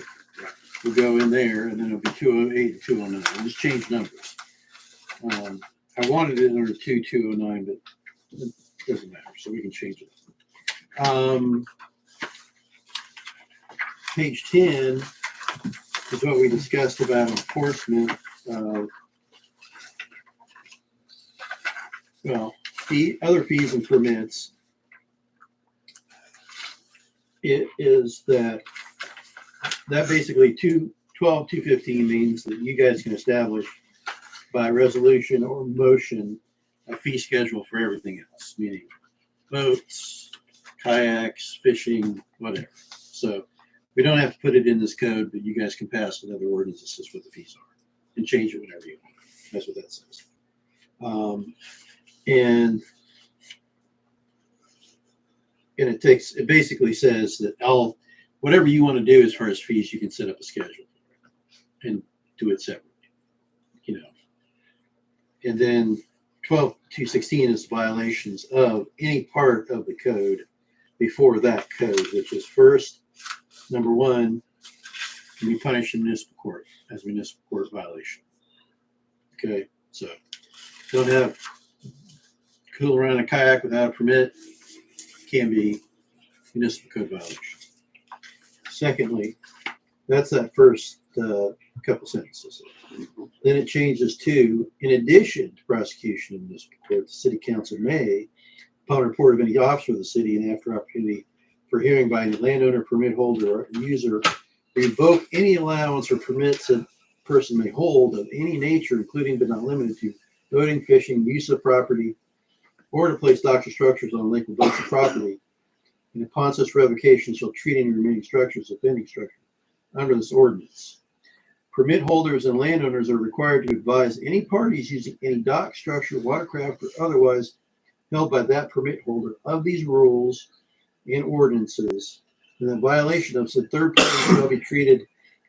Will go in there, and then it'll be 208 and 209. We'll just change numbers. I wanted it under 209, but it doesn't matter, so we can change it. Page 10 is what we discussed about enforcement of, other fees and permits. It is that basically 212-215 means that you guys can establish by resolution or motion a fee schedule for everything else, meaning boats, kayaks, fishing, whatever. So we don't have to put it in this code, but you guys can pass another ordinance that says what the fees are and change it whenever you want. That's what that says. And it basically says that whatever you want to do as far as fees, you can set up a schedule and do it separately, And then 12-216 is violations of any part of the code before that code, which is first, number 1, can be punished in municipal court as a municipal court violation. Okay, so don't have cool around a kayak without a permit, can be municipal code violation. Secondly, that's that first couple sentences. Then it changes to, in addition to prosecution in municipal court, the city council may, upon report of any officer of the city and after opportunity for hearing by any landowner, permit holder, or user, revoke any allowance or permits a person may hold of any nature, including but not limited to boating, fishing, use of property, or to place docks or structures on lake or boats of property. And upon such revocation shall treat any remaining structures, offending structure, under this ordinance. Permit holders and landowners are required to advise any parties using any dock, structure, watercraft, or otherwise held by that permit holder of these rules and ordinances, and the violation of said third party shall be treated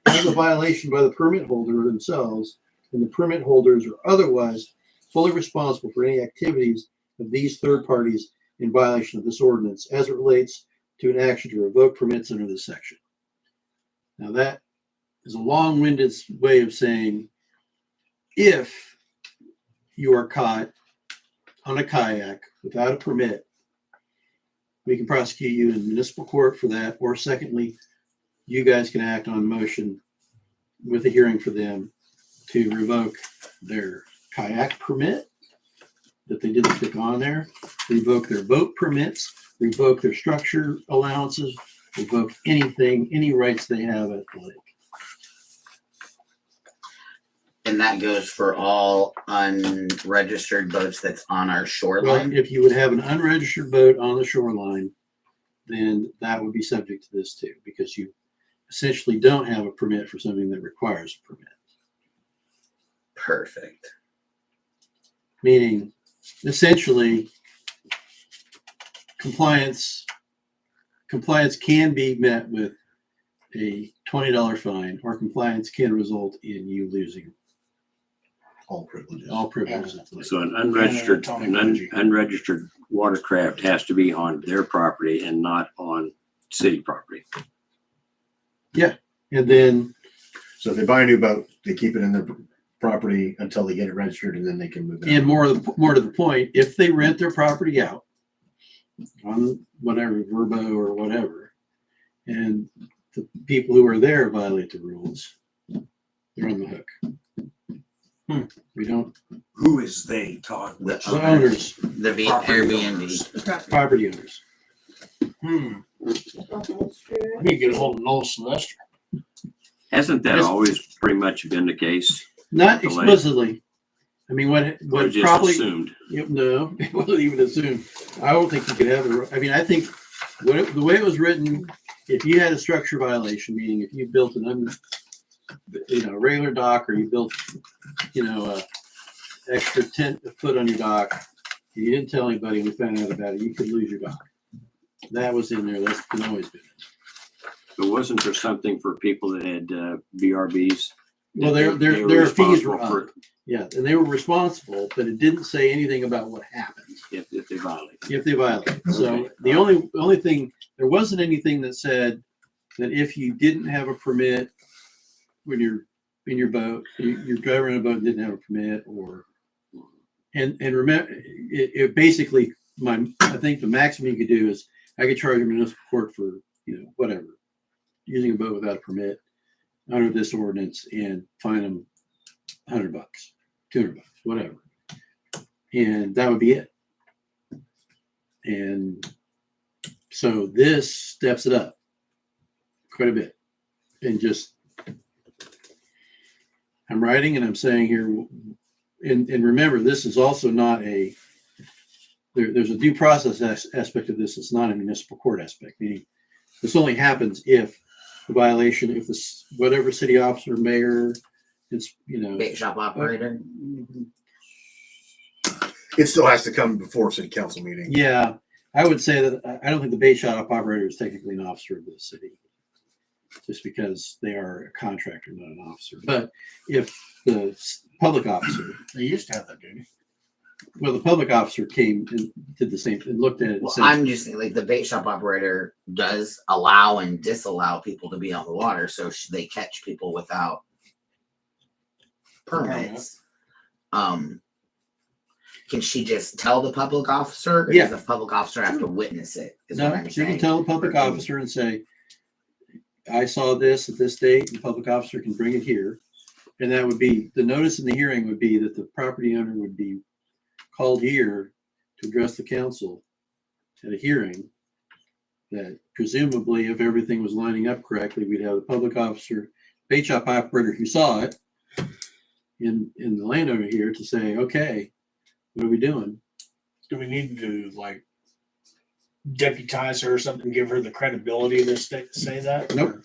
as a violation by the permit holder themselves, and the permit holders are otherwise fully responsible for any activities of these third parties in violation of this ordinance as it relates to an action to revoke permits under this section. Now that is a long-winded way of saying if you are caught on a kayak without a permit, we can prosecute you in municipal court for that. Or secondly, you guys can act on motion with a hearing for them to revoke their kayak permit that they didn't stick on there, revoke their boat permits, revoke their structure allowances, revoke anything, any rights they have at the lake. And that goes for all unregistered boats that's on our Well, shoreline. if you would have an unregistered boat on the shoreline, then that would be subject to this too, because you essentially don't have a permit for something that requires a permit. Perfect. Meaning, essentially, compliance can be met with a $20 fine, or compliance can result in you losing All privileges. all privileges. So an unregistered, unregistered watercraft has to be on their property and not on city property. And then, So if they buy a new boat, they keep it in their property until they get it registered, and then they can move it. and more to the point, if they rent their property out on whatever, Verbo or whatever, and the people who are there violate the rules, they're on the hook. We don't, Who is they talk? The the owners, The Property Airbnb. property owners. I need to get a hold of Noel Sylvester. Hasn't that Yes. always pretty much been the case? Not The lake. explicitly. I mean, Or what just probably, assumed? no, it wasn't even assumed. I don't think you could have it. I mean, I think the way it was written, if you had a structure violation, meaning if you built regular dock, or you built, a extra 10 foot on your dock, you didn't tell anybody, and we found out about it, you could lose your dock. That was in there. That's been always been. But wasn't there something for people that had BRBs? Well, They their were fees were responsible up. for Yeah, and they were responsible, but it didn't say anything about what happens if they violate. if they violate. So Okay. the only thing, there wasn't anything that said that if you didn't have a permit when you're in your boat, you're driving a boat and didn't have a permit, and remember, it basically, I think the maximum you could do is I could charge a municipal court for, whatever, using a boat without a permit under this ordinance and fine them $100, $200, whatever. And that would be it. And so this steps it up quite a bit. And just, I'm writing and I'm saying here, and remember, this is also not there's a due process aspect of this. It's not a municipal court aspect, meaning this only happens if the violation, if whatever city officer, mayor, it's, Bait shop operator. It still has to come before city council meeting. yeah, I would say that I don't think the bait shop operator is technically an officer of the city, just because they are a contractor, not an officer. But if the public officer, They used to have that, didn't well, the public officer came and did the same, and looked at it and Well, said, I'm just saying, like, the bait shop operator does allow and disallow people to be on the water, so they catch people without permits. Can she just tell the public officer, or Yeah. does the public officer have to witness it? Is what no, I'm you can saying. tell the public Or can- officer and say, I saw this at this date, and the public officer can bring it here. And that would be, the notice in the hearing would be that the property owner would be called here to address the council at a hearing, that presumably, if everything was lining up correctly, we'd have the public officer, bait shop operator who saw it, in the landowner here to say, okay, what are we doing? Do we need to deputize her or something, give her the credibility to say that? Nope. Or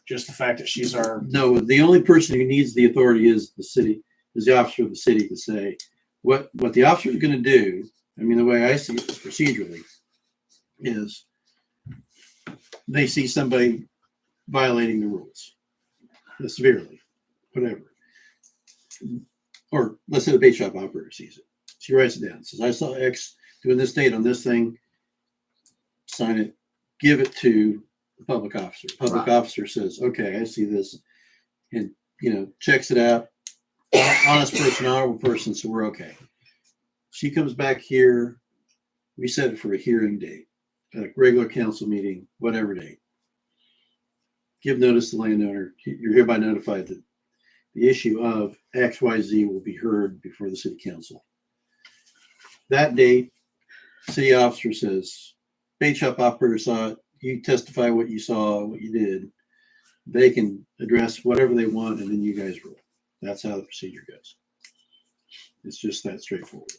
just the fact that she's our, No, the only person who needs the authority is the city, is the officer of the city to say, what the officer is going to do. I mean, the way I see it procedurally is they see somebody violating the rules severely, whatever. Or let's say the bait shop operator sees it. She writes it down, says, I saw X doing this date on this thing, sign it, give it to the public officer. Public officer says, okay, I see this, and, checks it out. Honest person, honorable person, so we're okay. She comes back here, we set it for a hearing date, a regular council meeting, whatever date. Give notice to the landowner, you're hereby notified that the issue of XYZ will be heard before the city council. That date, city officer says, bait shop operator saw it, you testify what you saw, what you did. They can address whatever they want, and then you guys rule. That's how the procedure goes. It's just that straightforward.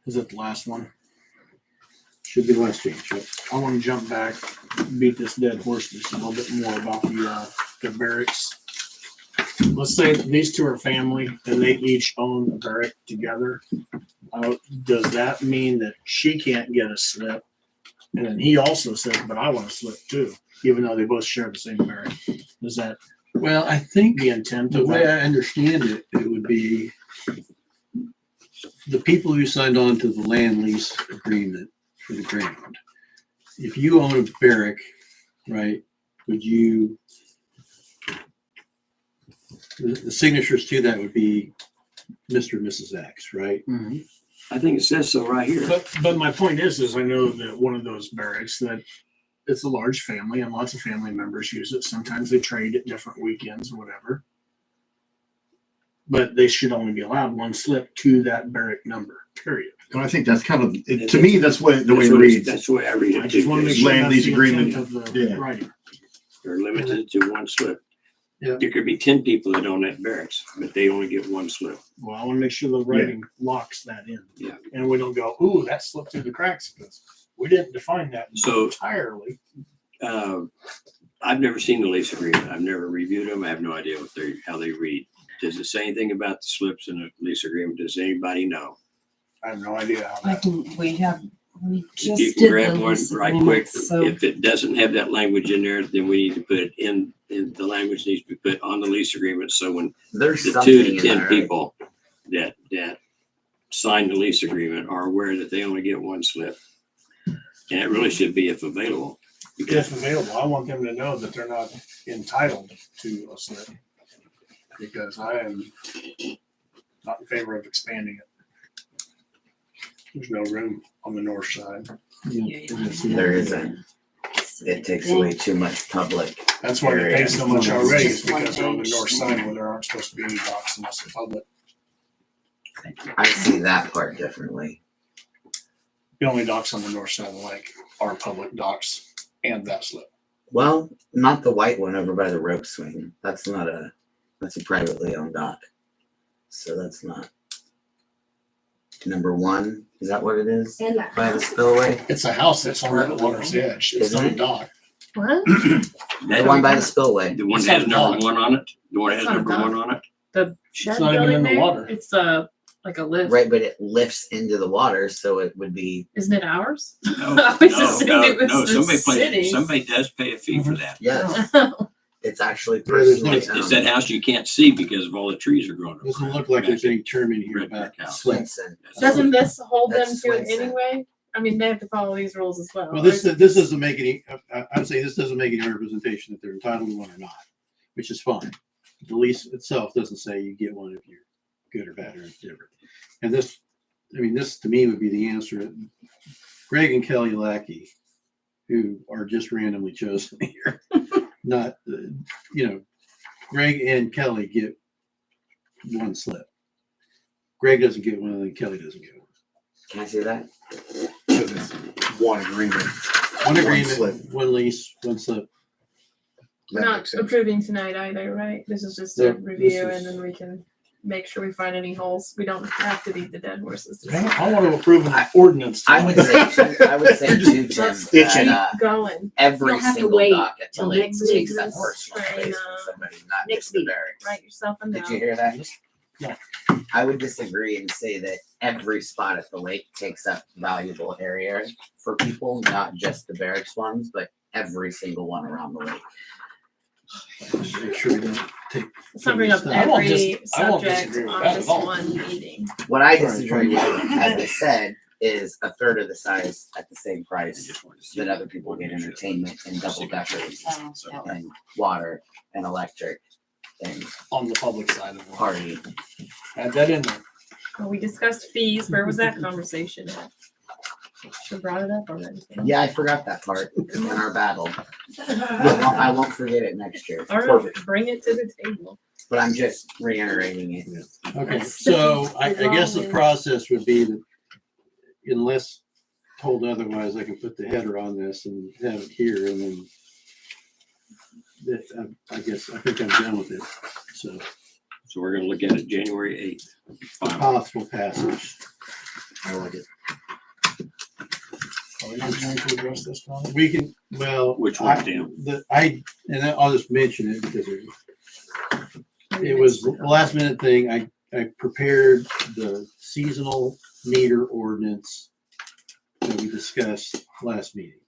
is it the last one? Should be the last change. Yep. I want to jump back, beat this dead horse just a little bit more about the barracks. Let's say that these two are family and they each own a barrack together. Does that mean that she can't get a slip? And then he also said, but I want a slip too, even though they both share the same barrack. Does that Well, I think The intent the of way that. I understand it, it would be the people who signed on to the land lease agreement for the ground. If you own a barrack, right, would you, the signatures to that would be Mr. and Mrs. X, right? I think it says so right here. But my point is I know that one of those barracks that it's a large family and lots of family members use it. Sometimes they trade at different weekends or whatever. But they should only be allowed one slip to that barrack number, period. And I think that's kind of, to me, that's what the way it reads. That's the way I read it. I just want to make too. sure Land that's lease the agreement. intent of the Yeah. writing. They're limited to one slip. Yeah. There could be 10 people that own that barracks, but they only get one slip. Well, I want to make sure the writing locks that in. Yeah. And we don't go, ooh, that slipped through the cracks, because we didn't define that So entirely. I've never seen the lease agreement. I've never reviewed them. I have no idea how they read. Does it say anything about the slips in the lease agreement? Does anybody know? I have no idea how I that. can, we If just you can did grab the one lease right agreement, quick, so if it doesn't have that language in there, then we need to put it in the language needs to be put on the lease agreement. So when There's the something 2 to in 10 there. people that sign the lease agreement are aware that they only get one slip. And it really should be if available. If available, I want them to know that they're not entitled to a slip. Because I am not in favor of expanding it. There's no room on the north side. There isn't. It takes away too much public. That's why they pay so much It's already, is just one because they're on the page. north side where there aren't supposed to be any docks unless they're public. I see that part differently. The only docks on the north side of the lake are public docks and that slip. Well, not the white one over by the rope swing. That's a privately owned dock. So that's not. Number 1, is that what it is? And that By the spillway? It's a house that's on the water's edge. It's not a dock. What? The one by the spillway. The one It's that has not a number dock. 1 on it? The one that has It's not a number dock. 1 on it? The shed not even building in the there? water. It's like a lift. Right, but it lifts into the water, so it would be, Isn't it ours? No, I always assumed it was no. the city's. Somebody does pay a fee for that. yes, it's actually there's no- personally It's that house you can't see because of all the trees are growing. Doesn't around. look like there's any term in here Red about brick house. slip. Swinson. Doesn't this hold them That's to it Swinson. anyway? I mean, they have to follow these rules as well. Well, this doesn't make any, I'm saying this doesn't make any representation that they're entitled to one or not, which is fine. The lease itself doesn't say you get one if you're good or bad or indifferent. And this to me would be the answer. Greg and Kelly Lackey, who are just randomly chosen here, not, Greg and Kelly get one slip. Greg doesn't get one, and then Kelly doesn't get one. Can I see that? Because it's one agreement. One One agreement, slip. one lease, one slip. We're That not makes sense. approving tonight either, right? This is just Yeah, a review this is- and then we can make sure we find any holes. We don't have to beat the dead horses. I want to approve an ordinance. I would tonight. say too, Tim, itching. that, Keep going, every You'll have to single wait dock at till Lake next takes week. that horse Right, place for somebody, not next just the week. barracks. write yourself a note. Did you hear that? No. I would disagree and say that every spot at the lake takes up valuable area for people, not just the barracks ones, but every single one around the lake. Make sure we don't take. Let's not bring up I won't every I won't subject disagree with on that at just all. one meeting. What I Right, disagree right. with, as I said, is a third of the size at the same I price just wanted to see that other people get entertainment and double deckers Oh, yeah. and water and electric and On the public side of the water. party. Add that in there. Well, we discussed fees. Where was that conversation at? Should brought it up already. Yeah, I forgot that part in our battle. I won't forget it next year. All right, bring it to the table. But I'm just reiterating it. Okay, That's so the I guess the wrong- process would be that unless told otherwise, I can put the header on this and have it here and then I guess, I think I'm done with it. So So we're gonna look at it January 8th. Final. possible passage. I like it. Are we going to address this, Tom? We can, well. Which one, Tim? And I'll just mention it because it was a last minute thing. I prepared the seasonal meter ordinance that we discussed last meeting.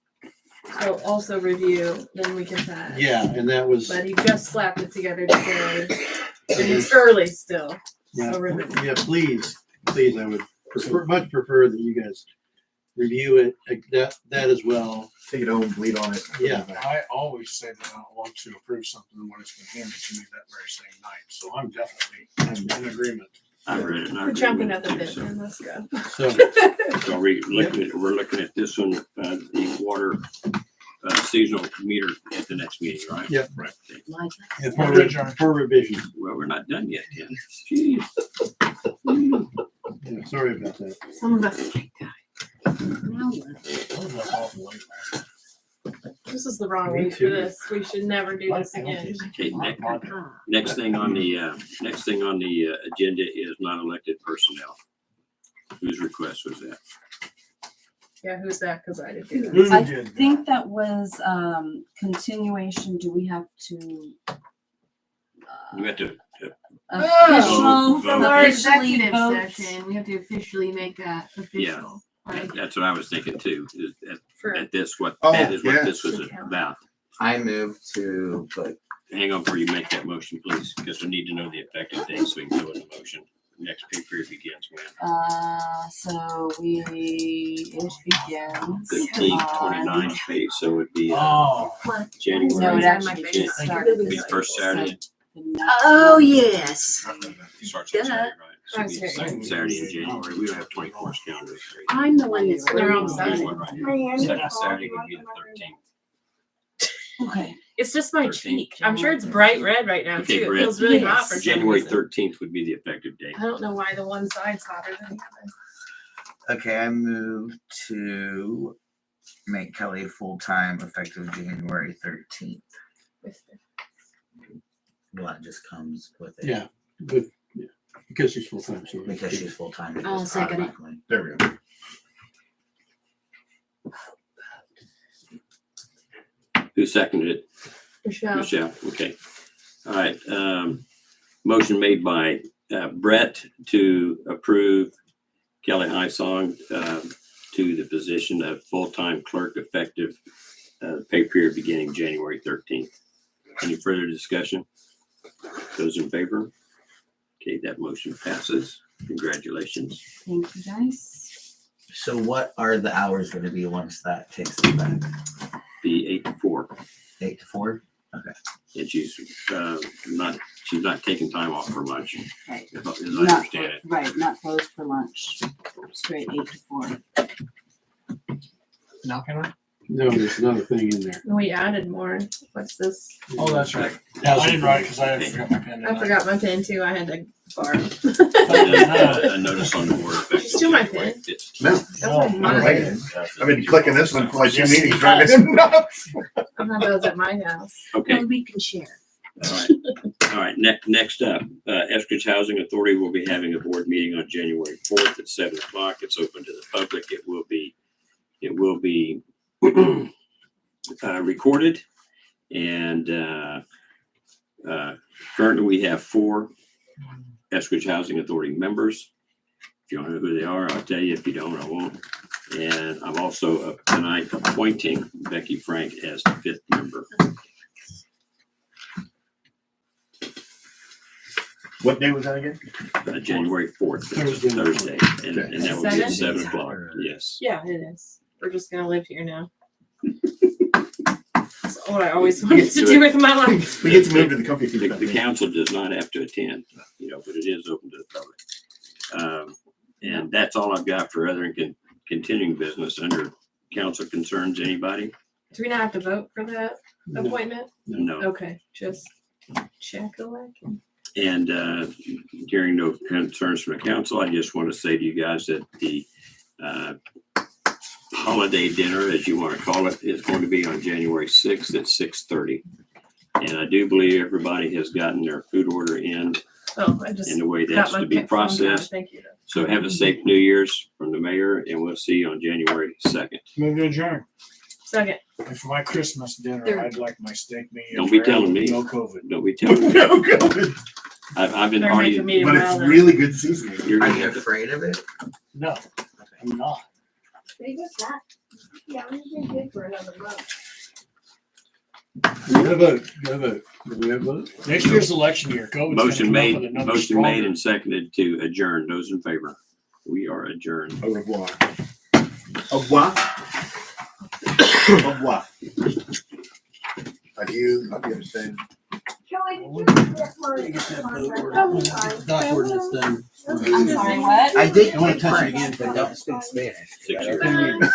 So also review, then we can pass. Yeah, and that was, But he just slapped it together today. And it's early still. yeah, So we're gonna- yeah, please, I would much prefer that you guys review it, like that as well. Take it home, bleed on it. Yeah. I always say that I don't want to approve something when it's been handed to me that very same night. So I'm definitely in agreement. I read it. And I We're agree jumping with at the it too, bit, so. man. Let's go. So, So we're looking at this one, the water seasonal meter at the next meeting, right? Yep. Right. Okay. and Adjourn. for revision. Well, we're not done yet, Ken. Jeez. Yeah, sorry about that. Some of us take time. That was an awful late. This is the wrong Me week for too. this. We should never do this again. Okay, next thing on the agenda is non-elected personnel. Whose request was that? Yeah, who's that? Because I didn't do that. Who I did that? think that was continuation. Do we have to? We have to, Official, Vote. Our officially executive vote. session, we have to officially make that official. Right? that's what I was thinking too, is For at this, Oh, that is what yeah. this was about. I move to put, Hang on before you make that motion, please, because we need to know the effective date so we can go in the motion. Next pay period begins when? So it begins 15, on. 29 pay, so it would be Oh, January. No, it Anytime actually my just face started. It'd be the first Saturday. The next Oh, one. yes. It starts on Saturday, right? So it'd be Okay. Saturday in January. We don't have 24 calendars. I'm the one that's. They're on There's Saturday. one right here. My hand is Second all Saturday would blocked be the in my 13th. Okay. It's just my 13th. cheek. I'm sure it's bright red right now Okay, too. It Brett. feels really Yes. hot for some January reason. 13th would be the effective date. I don't know why the one side's hotter than the other. okay, I move to make Kelly full-time effective January 13th. Well, that just comes with it. Yeah, because she's full time. So Because she's full-time. it I'll just second it. automatically- There we go. Who seconded it? Michelle. Michelle, okay. All right, motion made by Brett to approve Kelly Heisong to the position of full-time clerk effective pay period beginning January 13th. Any further discussion? Those in favor? Okay, that motion passes. Congratulations. Thank you, guys. So what are the hours gonna be once that takes effect? Be 8 to 4. 8 to 4? And she's not taking time off for lunch, Right. as I understand it. Right, not closed for lunch. Straight 8 to 4. knocking on? no, there's another thing in there. We added more. What's this? Oh, that's right. I didn't write because I forgot my pen. I forgot my pen too. I had to borrow. A notice on the board. effective Just do my January pen. 15th. No, That's Oh, like I'm mine. waiting. I've been clicking this one for like 2 Yes, meetings. he Trying has. to I have those at my house. Okay, We can share. all right. All right, next up, Eskridge Housing Authority will be having a board meeting on January 4th at 7 o'clock. It's open to the public. It will be recorded. And currently we have 4 Eskridge Housing Authority members. If you don't know who they are, I'll tell you. If you don't, I won't. And I'm also tonight appointing Becky Frank as the 5th member. What day was that again? January 4th, it's a Thursday, and that will be at 7 o'clock. Yes. Yeah, it is. We're just gonna live here now. That's what I always wanted to do with my life. We get to move to the comfy The, seat. the council does not have to attend, but it is open to the public. And that's all I've got for other continuing business under council concerns. Anybody? Do we not have to vote for that appointment? No. Okay, just check away. And hearing no concerns from the council, I just want to say to you guys that the holiday dinner, as you want to call it, is going to be on January 6th at 6:30. And I do believe everybody has gotten their food order in Oh, I just the way got that's my to be phone down. processed. Thank you. So have a safe New Year's from the mayor, and we'll see you on January 2nd. Move to adjourn. Second. And for my Christmas dinner, There. I'd like my steak medium. Don't be rare, telling me. No COVID. Don't be telling me. No, good. I've been Better make a already, meeting But well it's then. really good seasoning. you're Are gonna you have to, afraid of it? No, I'm not. Pretty good that. Yeah, I'm gonna be good for another month. Gotta vote, gotta vote. Do we have a vote? Next year's election year, COVID's gonna Motion come up made, with another motion made stronger. and seconded to adjourn. Those in favor? We are adjourned. Au revoir. Au revoir. Au revoir. Adieu. Understand. Kelly, did you get my Get that vote contract? order. Get the dock ordinance done. I'm sorry, what? I did I wanna speak touch it French, again. but don't speak Spanish. 6 years.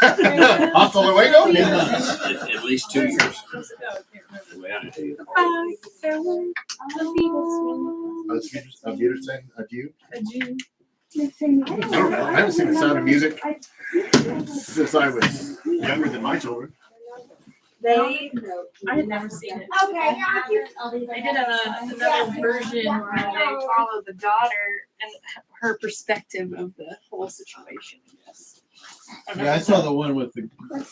Hasta luego. At least 2 years. The way I do it. Auf Wiedersehen. Adieu. I don't know. I haven't seen The Sound of Music since I was younger than my children. They, I had never seen it. okay, They did another version where they follow the daughter and her perspective of the whole situation, I guess. don't know Yeah, I if saw the one with the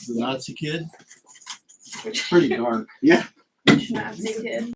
Nazi kid. It's pretty dark. it's Nazi kid.